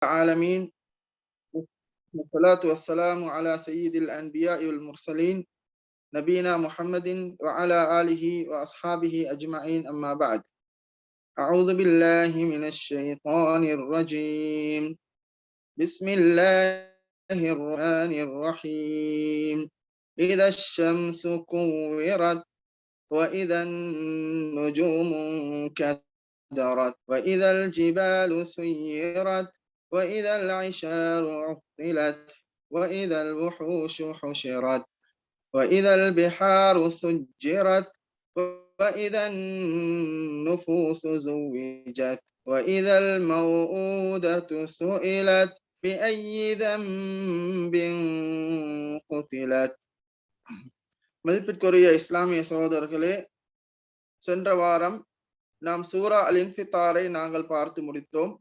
العالمين والصلاة والسلام على سيد الأنبياء والمرسلين نبينا محمد وعلى آله وأصحابه أجمعين أما بعد. أعوذ بالله من الشيطان الرجيم. بسم الله الرحمن الرحيم. إذا الشمس كورت وإذا النجوم انكدرت وإذا الجبال سيرت وإذا العشار عطلت وإذا الوحوش حشرت وإذا البحار سجرت وإذا النفوس زوجت وإذا الموءودة سئلت بأي ذنب قتلت. மதிப்பிற்குரிய இஸ்லாமிய சகோதரர்களே, சென்ற வாரம் நாம் சூரா அல் இன்ஃபித்தாரை நாங்கள் பார்த்து முடித்தோம்.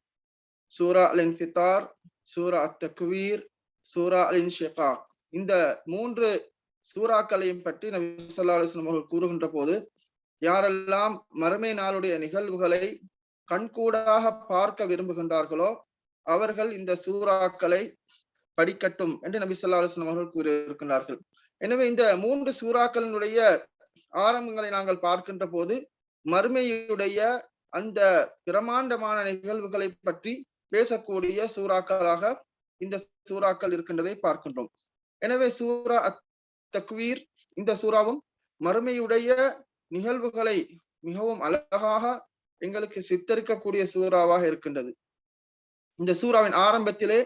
சூரா அல் இன்ஃபித்தார், சூரா அத் தக்வீர், சூரா அல் இன்ஷிகாக், இந்த 3 சூறாக்களையும் பற்றி நபி ஸல்லல்லாஹு அலைஹி வஸல்லம் அவர்கள் கூறுகின்ற போது, யாரெல்லாம் மறுமை நாளுடைய நிகழ்வுகளை கண்கூடாக பார்க்க விரும்புகின்றார்களோ அவர்கள் இந்த சூறாக்களை படிக்கட்டும் என்று நபி ஸல்லல்லாஹு அலைஹி வஸல்லம் அவர்கள் கூறியிருக்கிறார்கள். எனவே இந்த 3 சூறாக்களினுடைய ஆரம்பங்களை நாங்கள் பார்க்கின்ற போது மறுமையுடைய அந்த பிரமாண்டமான நிகழ்வுகளை பற்றி பேசக்கூடிய சூறாக்களாக இந்த சூறாக்கள் இருக்கின்றதை பார்க்கின்றோம். எனவே சூரா அத் தக்வீர், இந்த சூறாவும் மறுமையுடைய நிகழ்வுகளை மிகவும் அழகாக எங்களுக்கு சித்தரிக்கக்கூடிய சூறாவாக இருக்கின்றது. இந்த சூறாவின் ஆரம்பத்திலே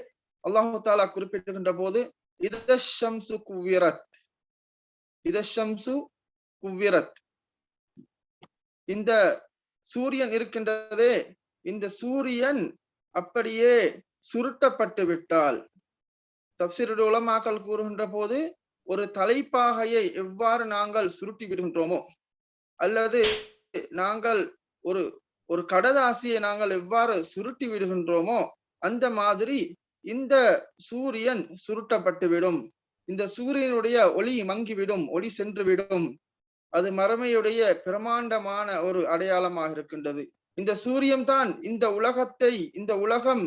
அல்லாஹு தஆலா குறிப்பிட்டிருக்கின்ற போது இதஷம்சு குவ்விரத், இதஷம்சு குவ்விரத், இந்த சூரியன் இருக்கின்றதே, இந்த சூரியன் அப்படியே சுருட்டப்பட்டு விட்டால், தப்சீருடைய உலமாக்கள் கூறுகின்ற போது ஒரு தலைப்பாகையை எவ்வாறு நாங்கள் சுருட்டி விடுகின்றோமோ, அல்லது நாங்கள் ஒரு கடதாசியை நாங்கள் எவ்வாறு சுருட்டி விடுகின்றோமோ அந்த மாதிரி இந்த சூரியன் சுருட்டப்பட்டு விடும். இந்த சூரியனுடைய ஒளி மங்கிவிடும், ஒளி சென்று விடும். அது மறுமையுடைய பிரமாண்டமான ஒரு அடையாளமாக இருக்கின்றது. இந்த சூரியன் தான் இந்த உலகத்தை, இந்த உலகம்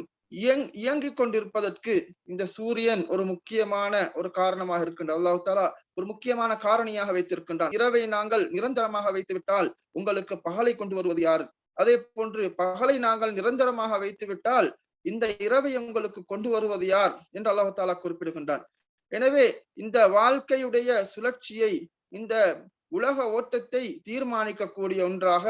இயங்கிக் கொண்டிருப்பதற்கு இந்த சூரியன் ஒரு முக்கியமான ஒரு காரணமாக இருக்கின்றது. அல்லாஹ் தஆலா ஒரு முக்கியமான காரணியாக வைத்திருக்கின்றான். இரவை நாங்கள் நிரந்தரமாக வைத்து விட்டால் உங்களுக்கு பகலை கொண்டு வருவது யாரு? அதே போன்று பகலை நாங்கள் நிரந்தரமாக வைத்து விட்டால் இந்த இரவை உங்களுக்கு கொண்டு வருவது யார் என்று அல்லாஹ் தஆலா குறிப்பிடுகின்றான். எனவே இந்த வாழ்க்கையுடைய சுழற்சியை, இந்த உலக ஓட்டத்தை தீர்மானிக்கக்கூடிய ஒன்றாக,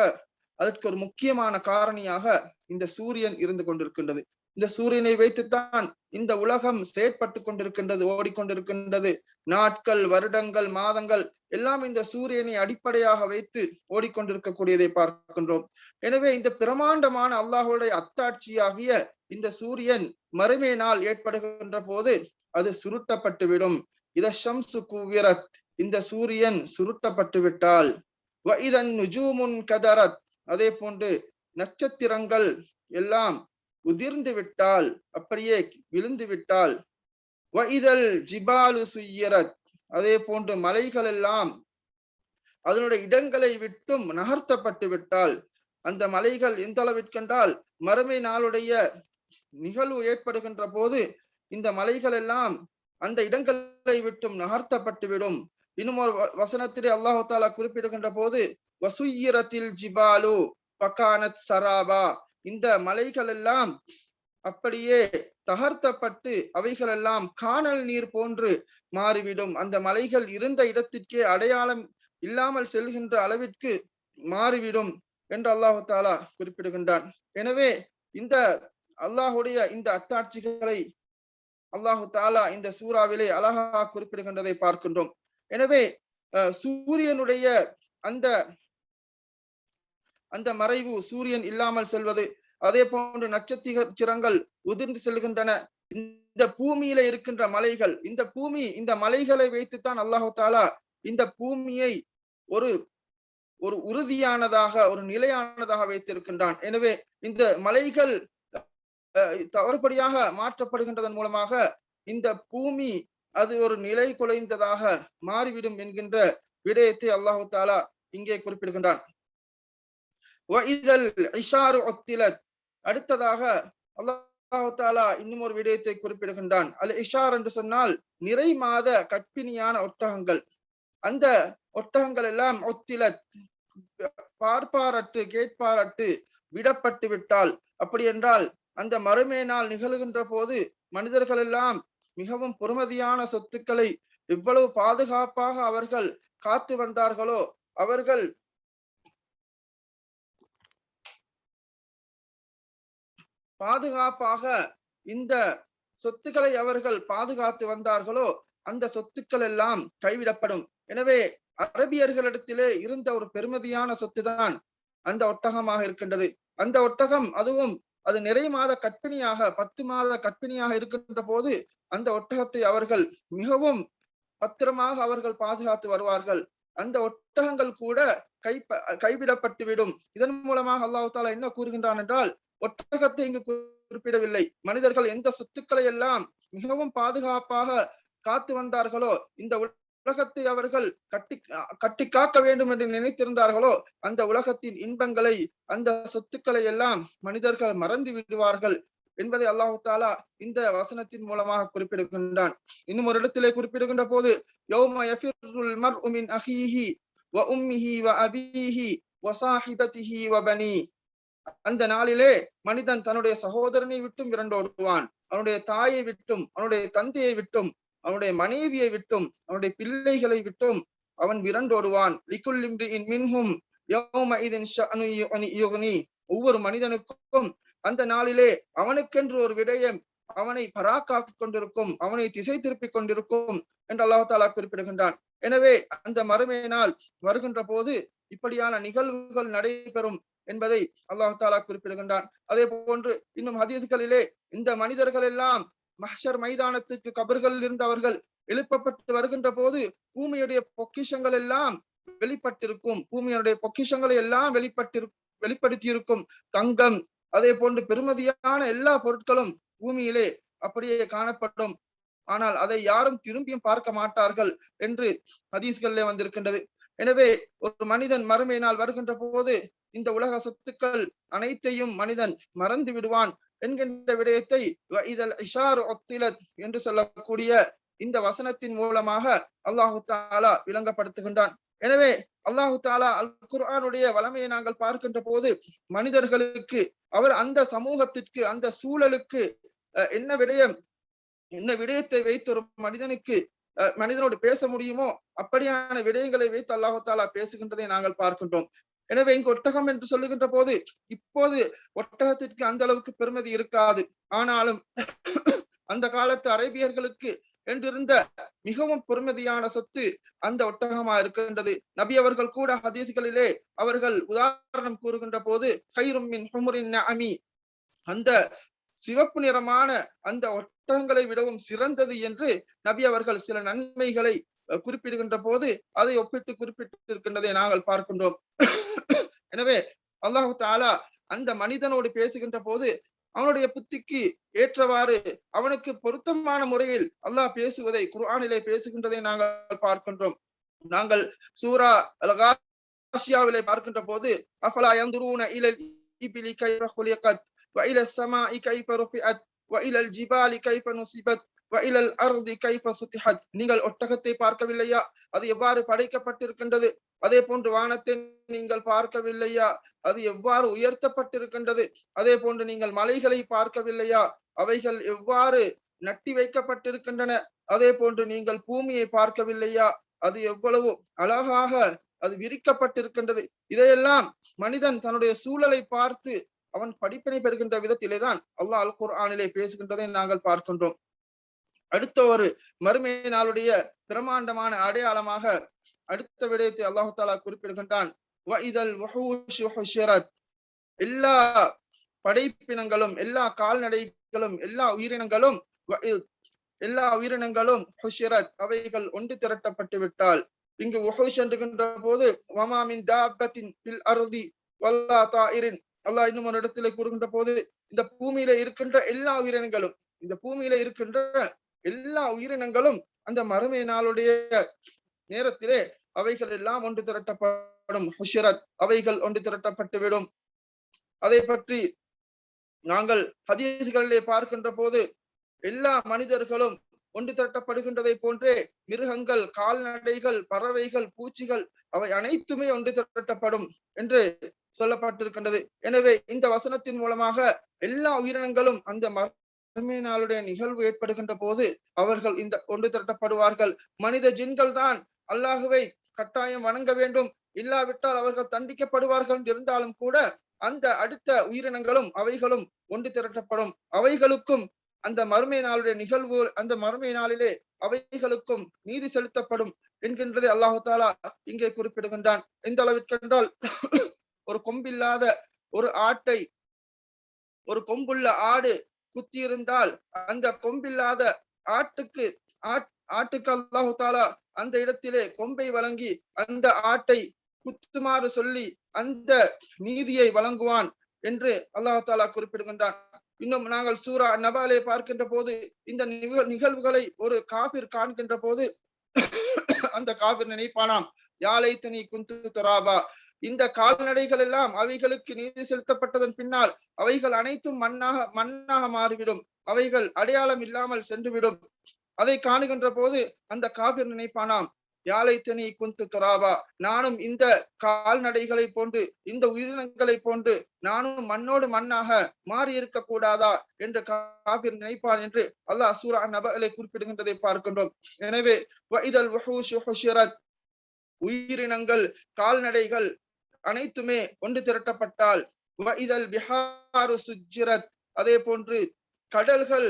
அதற்கு ஒரு முக்கியமான காரணியாக இந்த சூரியன் இருந்து கொண்டிருக்கின்றது. இந்த சூரியனை வைத்துத்தான் இந்த உலகம் செயற்பட்டு கொண்டிருக்கின்றது, ஓடிக்கொண்டிருக்கின்றது. நாட்கள், வருடங்கள், மாதங்கள் எல்லாம் இந்த சூரியனை அடிப்படையாக வைத்து ஓடிக்கொண்டிருக்கக்கூடியதை பார்க்கின்றோம். எனவே இந்த பிரமாண்டமான அல்லாஹ்வுடைய அத்தாட்சியாகிய இந்த சூரியன் மறுமை நாள் ஏற்படுகின்ற போது அது சுருட்டப்பட்டு விடும். இதஷம்சு குவ்விரத், இந்த சூரியன் சுருட்டப்பட்டு விட்டால், வஇதன் நுஜூமுன் கதரத், அதே போன்று நட்சத்திரங்கள் எல்லாம் உதிர்ந்து விட்டால், அப்படியே விழுந்து விட்டால், வஇதல் ஜிபாலு சுய்யிரத், அதே போன்று மலைகள் எல்லாம் அதனுடைய இடங்களை விட்டும் நகர்த்தப்பட்டு விட்டால், அந்த மலைகள் எந்த அளவிற்கென்றால் மறுமை நாளுடைய நிகழ்வு ஏற்படுகின்ற போது இந்த மலைகள் எல்லாம் அந்த இடங்களை விட்டும் நகர்த்தப்பட்டு விடும். இன்னும் ஒரு வசனத்திலே அல்லாஹ் தஆலா குறிப்பிடுகின்ற போது வசுய்யிரத்தில் ஜிபாலு ஃபகானத் சராபா, இந்த மலைகள் எல்லாம் அப்படியே தகர்த்தப்பட்டு அவைகள் எல்லாம் காணல் நீர் போன்று மாறிவிடும். அந்த மலைகள் இருந்த இடத்திற்கே அடையாளம் இல்லாமல் செல்கின்ற அளவிற்கு மாறிவிடும் என்று அல்லாஹ் தஆலா குறிப்பிடுகின்றான். எனவே இந்த அல்லாஹுடைய இந்த அத்தாட்சிகளை அல்லாஹு தஆலா இந்த சூறாவிலே அழகாக குறிப்பிடுகின்றதை பார்க்கின்றோம். எனவே சூரியனுடைய அந்த மறைவு, சூரியன் இல்லாமல் செல்வது, அதே போன்று நட்சத்திரங்கள் உதிர்ந்து செல்கின்றன. இந்த பூமியில இருக்கின்ற மலைகள், இந்த பூமி, இந்த மலைகளை வைத்துத்தான் அல்லாஹு தஆலா இந்த பூமியை ஒரு உறுதியானதாக, ஒரு நிலையானதாக வைத்திருக்கின்றான். எனவே இந்த மலைகள் தவறுபடியாக மாற்றப்படுகின்றதன் மூலமாக இந்த பூமி அது ஒரு நிலை குலைந்ததாக மாறிவிடும் என்கின்ற விடயத்தை அல்லாஹு தஆலா இங்கே குறிப்பிடுகின்றான். அடுத்ததாக அல்லாஹ் அல்லாஹ் தஆலா இன்னும் ஒரு விடயத்தை குறிப்பிடுகின்றான். அல் இஷார் என்று சொன்னால் நிறை மாத கற்பிணியான ஒட்டகங்கள். அந்த ஒட்டகங்கள் எல்லாம் ஒத்திலத் பார்ப்பாரற்று கேட்பாரற்று விடப்பட்டு விட்டால், அப்படி என்றால் அந்த மறுமை நாள் நிகழ்கின்ற போது மனிதர்கள் எல்லாம் மிகவும் பொறுமதியான சொத்துக்களை எவ்வளவு பாதுகாப்பாக அவர்கள் காத்து வந்தார்களோ, அவர்கள் பாதுகாப்பாக இந்த சொத்துக்களை அவர்கள் பாதுகாத்து வந்தார்களோ, அந்த சொத்துக்கள் எல்லாம் கைவிடப்படும். எனவே அரபியர்களிடத்திலே இருந்த ஒரு பெருமதியான சொத்துதான் அந்த ஒட்டகமாக இருக்கின்றது. அந்த ஒட்டகம் அதுவும் அது நிறை மாத கற்பிணியாக 10 மாத கற்பிணியாக இருக்கின்ற போது அந்த ஒட்டகத்தை அவர்கள் மிகவும் பத்திரமாக அவர்கள் பாதுகாத்து வருவார்கள். அந்த ஒட்டகங்கள் கூட கைவிடப்பட்டு விடும். இதன் மூலமாக அல்லாஹ் தஆலா என்ன கூறுகின்றான் என்றால், ஒட்டகத்தை இங்கு குறிப்பிடவில்லை. மனிதர்கள் எந்த சொத்துக்களை எல்லாம் மிகவும் பாதுகாப்பாக காத்து வந்தார்களோ, இந்த உலகத்தை அவர்கள் கட்டி காக்க வேண்டும் என்று நினைத்திருந்தார்களோ, அந்த உலகத்தின் இன்பங்களை அந்த சொத்துக்களை எல்லாம் மனிதர்கள் மறந்து விடுவார்கள் என்பதை அல்லாஹ் தஆலா இந்த வசனத்தின் மூலமாக குறிப்பிடுகின்றான். இன்னும் ஒரு இடத்திலே குறிப்பிடுகின்ற போது, யௌம யஃபிருல் மர்உ மின் அஹீஹி வ உம்மிஹி வ அபீஹி வ ஸாஹிபதிஹி வ பனீ. அந்த நாளிலே மனிதன் தன்னுடைய சகோதரனை விட்டும் விரண்டோடுவான், அவனுடைய தாயை விட்டும், அவனுடைய தந்தையை விட்டும், அவனுடைய மனைவியை விட்டும், அவனுடைய பிள்ளைகளை விட்டும் அவன் விரண்டோடுவான். லிகுல்லி இம்ரிஇன் மின்ஹும் யௌமஇதின் ஷஅனு யுக்னி. ஒவ்வொரு மனிதனுக்கும் அந்த நாளிலே அவனுக்கென்று ஒரு விடயம் அவனை பராக்காக்கிக் கொண்டிருக்கும், அவனை திசை திருப்பிக் கொண்டிருக்கும் என்று அல்லாஹ் தஆலா குறிப்பிடுகின்றான். எனவே அந்த மறுமை நாள் வருகின்ற போது இப்படியான நிகழ்வுகள் நடைபெறும் என்பதை அல்லாஹ் தஆலா குறிப்பிடுகின்றான். அதே போன்று இன்னும் ஹதீஸ்களிலே இந்த மனிதர்கள் எல்லாம் மஹ்ஷர் மைதானத்துக்கு கபர்களில் இருந்து அவர்கள் எழுப்பப்பட்டு வருகின்ற போது பூமியுடைய பொக்கிஷங்கள் எல்லாம் வெளிப்பட்டிருக்கும், பூமியுடைய பொக்கிஷங்களை எல்லாம் வெளிப்படுத்தி இருக்கும். தங்கம், அதே போன்று பெருமதியான எல்லா பொருட்களும் பூமியிலே அப்படியே காணப்படும். ஆனால் அதை யாரும் திரும்பியும் பார்க்க மாட்டார்கள் என்று ஹதீஸ்களிலே வந்திருக்கின்றது. எனவே ஒரு மனிதன் மறுமை நாள் வருகின்ற போது இந்த உலக சொத்துக்கள் அனைத்தையும் மனிதன் மறந்து விடுவான் என்கின்ற விடயத்தை இதல் இஷார் ஒத்திலத் என்று சொல்லக்கூடிய இந்த வசனத்தின் மூலமாக அல்லாஹு தஆலா விளங்கப்படுத்துகின்றான். எனவே அல்லாஹு தஆலா அல் குர்ஆனுடைய வளமையை நாங்கள் பார்க்கின்ற போது மனிதர்களுக்கு அவர் அந்த சமூகத்திற்கு அந்த சூழலுக்கு என்ன விடயத்தை வைத்து ஒரு மனிதனோடு பேச முடியுமோ அப்படியான விடயங்களை வைத்து அல்லாஹு தஆலா பேசுகின்றதை நாங்கள் பார்க்கின்றோம். எனவே இங்கு ஒட்டகம் என்று சொல்லுகின்ற போது இப்போது ஒட்டகத்திற்கு அந்த அளவுக்கு பெருமதி இருக்காது. ஆனாலும் அந்த காலத்து அரேபியர்களுக்கு என்றிருந்த மிகவும் பெருமதியான சொத்து அந்த ஒட்டகமா இருக்கின்றது. நபி அவர்கள் கூட ஹதீஸ்களிலே அவர்கள் உதாரணம் கூறுகின்ற போது கைரும் மின் ஹுமுரின் நஅமி, அந்த சிவப்பு நிறமான அந்த ஒட்டகங்களை விடவும் சிறந்தது என்று நபி அவர்கள் சில நன்மைகளை குறிப்பிடுகின்ற போது அதை ஒப்பிட்டு குறிப்பிட்டிருக்கின்றதை நாங்கள் பார்க்கின்றோம். எனவே அல்லாஹு தஆலா அந்த மனிதனோடு பேசுகின்ற போது அவனுடைய புத்திக்கு ஏற்றவாறு அவனுக்கு பொருத்தமான முறையில் அல்லாஹ் பேசுவதை குர்ஆனிலே பேசுகின்றதை நாங்கள் பார்க்கின்றோம். நாங்கள் சூரா அல் காஷியாவிலே பார்க்கின்ற போது அஃபலா யன்துரூன இலல் இபிலி கைஃப குலிகத் வ இலஸ் ஸமாஇ கைஃப ருஃபிஅத் வ இலல் ஜிபாலி கைஃப நுஸிபத் வ இலல் அர்தி கைஃப சுத்திஹத். நீங்கள் ஒட்டகத்தை பார்க்கவில்லையா, அது எவ்வாறு படைக்கப்பட்டிருக்கின்றது? அதே போன்று வானத்தை நீங்கள் பார்க்கவில்லையா, அது எவ்வாறு உயர்த்தப்பட்டிருக்கின்றது? அதே போன்று நீங்கள் மலைகளை பார்க்கவில்லையா, அவைகள் எவ்வாறு நட்டி வைக்கப்பட்டிருக்கின்றன? அதே போன்று நீங்கள் பூமியை பார்க்கவில்லையா, அது எவ்வளவு அழகாக அது விரிக்கப்பட்டிருக்கின்றது? இதையெல்லாம் மனிதன் தன்னுடைய சூழலை பார்த்து அவன் படிப்பினை பெறுகின்ற விதத்திலேதான் அல்லாஹ் அல் குர்ஆனிலே பேசுகின்றதை நாங்கள் பார்க்கின்றோம். அடுத்த ஒரு மறுமை நாளுடைய பிரமாண்டமான அடையாளமாக அடுத்த விடயத்தை அல்லாஹ் தஆலா குறிப்பிடுகின்றான். எல்லா படைப்பினங்களும், எல்லா கால்நடைகளும், எல்லா உயிரினங்களும் ஹுஷிரத், அவைகள் ஒன்று திரட்டப்பட்டு விட்டால். இங்கு உஹுஷ் என்கின்ற போது வமா மின் தாபத்தின் ஃபில் அர்தி வல்லா தாயிரின், அல்லாஹ் இன்னும் ஒரு இடத்திலே கூறுகின்ற போது இந்த பூமியில இருக்கின்ற எல்லா உயிரினங்களும் அந்த மறுமை நாளுடைய நேரத்திலே அவைகள் எல்லாம் ஒன்று திரட்டப்படும். ஹுஷிரத், அவைகள் ஒன்று திரட்டப்பட்டு விடும். அதை பற்றி நாங்கள் ஹதீஸ்களிலே பார்க்கின்ற போது எல்லா மனிதர்களும் ஒன்று திரட்டப்படுகின்றதை போன்றே மிருகங்கள், கால்நடைகள், பறவைகள், பூச்சிகள் அவை அனைத்துமே ஒன்று திரட்டப்படும் என்று சொல்லப்பட்டிருக்கின்றது. எனவே இந்த வசனத்தின் மூலமாக எல்லா உயிரினங்களும் அந்த மறுமை நாளுடைய நிகழ்வு ஏற்படுகின்ற போது அவர்கள் இந்த ஒன்று திரட்டப்படுவார்கள். மனித ஜின்கள் தான் அல்லாஹுவை கட்டாயம் வணங்க வேண்டும், இல்லாவிட்டால் அவர்கள் தண்டிக்கப்படுவார்கள் இருந்தாலும் கூட அந்த அடுத்த உயிரினங்களும் அவைகளும் ஒன்று திரட்டப்படும். அவைகளுக்கும் அந்த மறுமை நாளுடைய நிகழ்வு, அந்த மறுமை நாளிலே அவைகளுக்கும் நீதி செலுத்தப்படும் என்கின்றதை அல்லாஹு தாலா இங்கே குறிப்பிடுகின்றான். எந்த அளவிற்கு என்றால் ஒரு கொம்பில்லாத ஒரு ஆட்டை ஒரு கொம்புள்ள ஆடு குத்தி இருந்தால் அந்த கொம்பில்லாத ஆட்டுக்கு ஆட்டுக்கு அல்லாஹு தாலா அந்த இடத்திலே கொம்பை வழங்கி அந்த ஆட்டை குத்துமாறு சொல்லி அந்த நீதியை வழங்குவான் என்று அல்லாஹு தாலா குறிப்பிடுகின்றான். இன்னும் நாங்கள் சூரா நபாலே பார்க்கின்ற போது இந்த நிகழ்வுகளை ஒரு காபிர் காண்கின்ற போது அந்த காபிர் நினைப்பானாம், யாலைத்தனி குந்து துராபா, இந்த கால்நடைகள் எல்லாம் அவைகளுக்கு நீதி செலுத்தப்பட்டதன் பின்னால் அவைகள் அனைத்தும் மண்ணாக மாறிவிடும், அவைகள் அடையாளம் இல்லாமல் சென்றுவிடும். அதை காணுகின்ற போது அந்த காபிர் நினைப்பானாம், யாலைத்தனி குந்து துராபா, நானும் இந்த கால்நடைகளை போன்று இந்த உயிரினங்களை போன்று நானும் மண்ணோடு மண்ணாக மாறி இருக்க கூடாதா என்று காபிர் நினைப்பான் என்று அல்லாஹ் சூரா நபலை குறிப்பிடுகின்றதை பார்க்கின்றோம். எனவே உயிரினங்கள், கால்நடைகள் அனைத்துமே ஒன்று திரட்டப்பட்டால், அதே போன்று கடல்கள்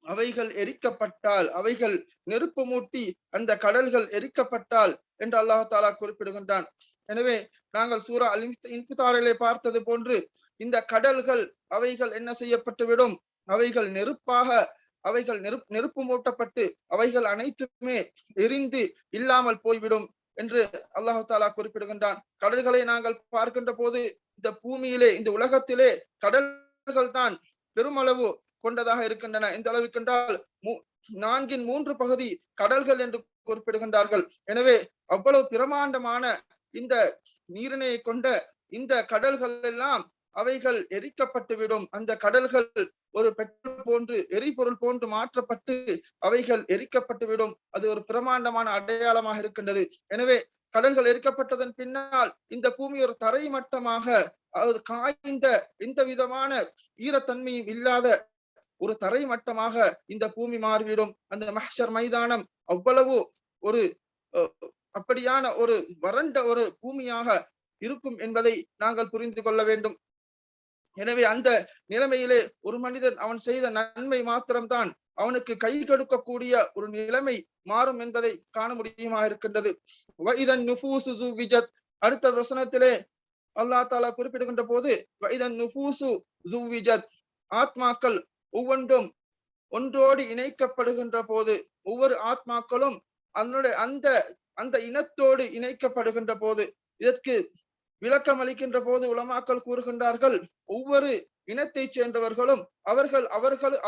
அவைகள் எரிக்கப்பட்டால், அவைகள் நெருப்பு மூட்டி அந்த கடல்கள் எரிக்கப்பட்டால் என்று அல்லாஹ் தாலா குறிப்பிடுகின்றான். எனவே நாங்கள் சூரா அல் இன்ஃபிதாரிலே பார்த்தது போன்று இந்த கடல்கள் அவைகள் என்ன செய்யப்பட்டுவிடும், அவைகள் நெருப்பு மூட்டப்பட்டு அவைகள் அனைத்துமே எரிந்து இல்லாமல் போய்விடும் என்று அல்லாஹு தாலா குறிப்பிடுகின்றான். கடல்களை நாங்கள் பார்க்கின்ற போது இந்த பூமியிலே, இந்த உலகத்திலே கடல்கள் தான் பெருமளவு கொண்டதாக இருக்கின்றன. இந்த அளவுக்கு என்றால் 4/3 பகுதி கடல்கள் என்று குறிப்பிடுகின்றார்கள். எனவே அவ்வளவு பிரமாண்டமான இந்த நீரினையை கொண்ட இந்த கடல்கள் எல்லாம் அவைகள் எரிக்கப்பட்டுவிடும். அந்த கடல்கள் ஒரு பெட்ரோல் போன்று, எரிபொருள் போன்று மாற்றப்பட்டு அவைகள் எரிக்கப்பட்டுவிடும். அது ஒரு பிரமாண்டமான அடையாளமாக இருக்கின்றது. எனவே கடல்கள் எரிக்கப்பட்டதன் பின்னால் இந்த பூமி ஒரு தரை மட்டமாக, அது காய்ந்த எந்த விதமான ஈரத்தன்மையும் இல்லாத ஒரு தரை மட்டமாக இந்த பூமி மாறிவிடும். அந்த மஹ்ஷர் மைதானம் அவ்வளவு ஒரு அப்படியான ஒரு வறண்ட ஒரு பூமியாக இருக்கும் என்பதை நாங்கள் புரிந்து கொள்ள வேண்டும். எனவே அந்த நிலைமையிலே ஒரு மனிதன் அவன் செய்த நன்மை மாத்திரம்தான் அவனுக்கு கை கொடுக்கக்கூடிய ஒரு நிலைமை மாறும் என்பதை காண முடியுமா இருக்கின்றது. அடுத்த வசனத்திலே அல்லாஹ் தாலா குறிப்பிடுகின்ற போது, ஆத்மாக்கள் ஒவ்வொன்றும் ஒன்றோடு இணைக்கப்படுகின்ற போது, ஒவ்வொரு ஆத்மாக்களும் அதனுடைய அந்த இனத்தோடு இணைக்கப்படுகின்ற போது, இதற்கு விளக்கம் அளிக்கின்ற போது உலமாக்கள் கூறுகின்றார்கள், ஒவ்வொரு இனத்தை சேர்ந்தவர்களும்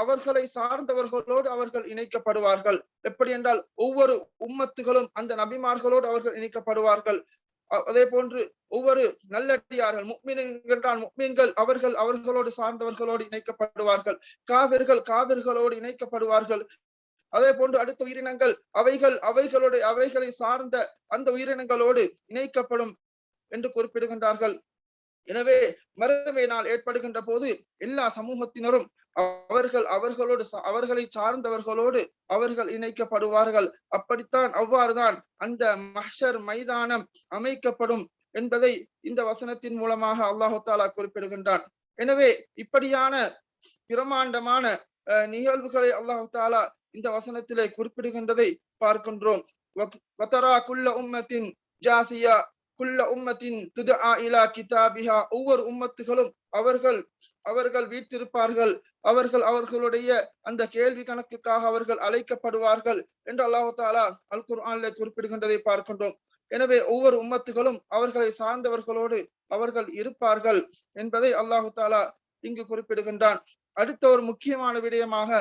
அவர்களை சார்ந்தவர்களோடு அவர்கள் இணைக்கப்படுவார்கள். எப்படி என்றால் ஒவ்வொரு உம்மத்துகளும் அந்த நபிமார்களோடு அவர்கள் இணைக்கப்படுவார்கள். அதே போன்று ஒவ்வொரு நல்லடியார்கள், முக்மீன்கள் முக்மீன்கள் அவர்களோடு சார்ந்தவர்களோடு இணைக்கப்படுவார்கள். காவிர்களோடு இணைக்கப்படுவார்கள். அதே போன்று அடுத்த உயிரினங்கள் அவைகளை சார்ந்த அந்த உயிரினங்களோடு இணைக்கப்படும் என்று குறிப்பிடுகின்றார்கள். எனவே மறுமை நாள் ஏற்படுகின்ற போது எல்லா சமூகத்தினரும் அவர்களை சார்ந்தவர்களோடு அவர்கள் இணைக்கப்படுவார்கள். அப்படித்தான் அவ்வாறுதான் அந்த மஹ்ஷர் மைதானம் அமைக்கப்படும் என்பதை இந்த வசனத்தின் மூலமாக அல்லாஹு தாலா குறிப்பிடுகின்றான். எனவே இப்படியான பிரமாண்டமான நிகழ்வுகளை அல்லாஹு தாலா இந்த வசனத்திலே குறிப்பிடுகின்றதை பார்க்கின்றோம். ஒவ்வொரு உம்மத்துகளும் அவர்கள் வீட்டிருப்பார்கள், அவர்களுடைய அந்த கேள்வி கணக்குக்காக அவர்கள் அழைக்கப்படுவார்கள் என்று அல்லாஹு தாலா அல் குர்ஆனிலே குறிப்பிடுகின்றதை பார்க்கின்றோம். எனவே ஒவ்வொரு உம்மத்துகளும் அவர்களை சார்ந்தவர்களோடு அவர்கள் இருப்பார்கள் என்பதை அல்லாஹு தாலா இங்கு குறிப்பிடுகின்றான். அடுத்த ஒரு முக்கியமான விடயமாக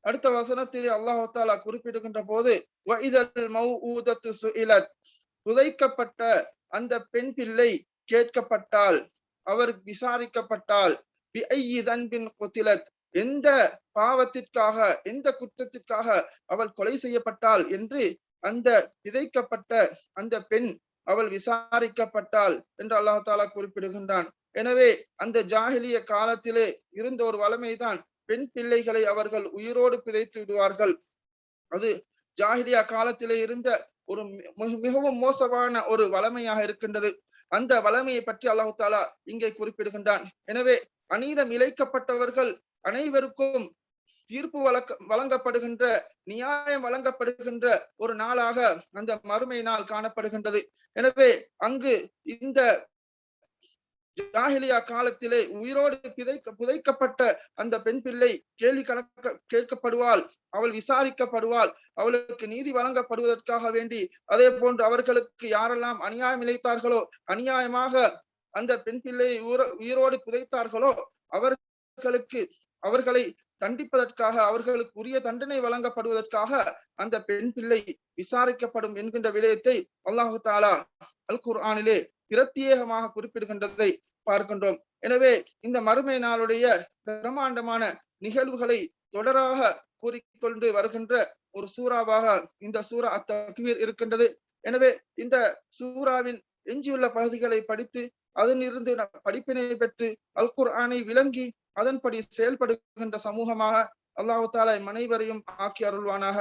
அடுத்த வசனத்திலே அல்லாஹு தாலா குறிப்பிடுகின்ற போது, புதைக்கப்பட்ட அந்த பெண் பிள்ளை கேட்கப்பட்டால், அவர் விசாரிக்கப்பட்டால், பிஐயி தன்பின் குத்திலத், எந்த பாவத்திற்காக எந்த குற்றத்திற்காக அவள் கொலை செய்யப்பட்டாள் என்று அந்த விதைக்கப்பட்ட அந்த பெண் அவள் விசாரிக்கப்பட்டாள் என்று அல்லாஹ் தாலா குறிப்பிடுகின்றான். எனவே அந்த ஜாஹிலிய காலத்திலே இருந்த ஒரு வளமைதான் பெண் பிள்ளைகளை அவர்கள் உயிரோடு பிதைத்து விடுவார்கள். அது ஜாஹிலியா காலத்திலே இருந்த ஒரு மிகவும் மோசமான ஒரு வளமையாக இருக்கின்றது. அந்த வளமையை பற்றி அல்லாஹ் தாலா இங்கே குறிப்பிடுகின்றான். எனவே அநீதம் இழைக்கப்பட்டவர்கள் அனைவருக்கும் தீர்ப்பு வழங்கப்படுகின்ற, நியாயம் வழங்கப்படுகின்ற ஒரு நாளாக அந்த மறுமை நாள் காணப்படுகின்றது. எனவே அங்கு இந்த ஜாஹிலியா காலத்திலே உயிரோடு புதைக்கப்பட்ட அந்த பெண் பிள்ளை கேள்வி கேட்கப்படுவாள், அவள் விசாரிக்கப்படுவாள், அவளுக்கு நீதி வழங்கப்படுவதற்காக வேண்டி. அதே போன்று அவர்களுக்கு யாரெல்லாம் அநியாயம் இழைத்தார்களோ, அநியாயமாக அந்த பெண் பிள்ளையை உயிரோடு புதைத்தார்களோ அவர்களை தண்டிப்பதற்காக, அவர்களுக்கு உரிய தண்டனை வழங்கப்படுவதற்காக அந்த பெண் பிள்ளை விசாரிக்கப்படும் என்கின்ற விடயத்தை அல்லாஹு தாலா அல் குர்ஆனிலே பிரத்யேகமாக குறிப்பிடுகின்றதை பார்க்கின்றோம். எனவே இந்த மறுமை நாளுடைய பிரம்மாண்டமான நிகழ்வுகளை தொடராக கூறிக்கொண்டு வருகின்ற ஒரு சூறாவாக இந்த சூரா அத்-தக்வீர் இருக்கின்றது. எனவே இந்த சூறாவின் எஞ்சியுள்ள பகுதிகளை படித்து அதனிருந்து படிப்பினை பெற்று அல் குர்ஆனை விளங்கி அதன்படி செயல்படுகின்ற சமூகமாக அல்லாஹ் தஆலா அனைவரையும் ஆக்கி அருள்வானாக.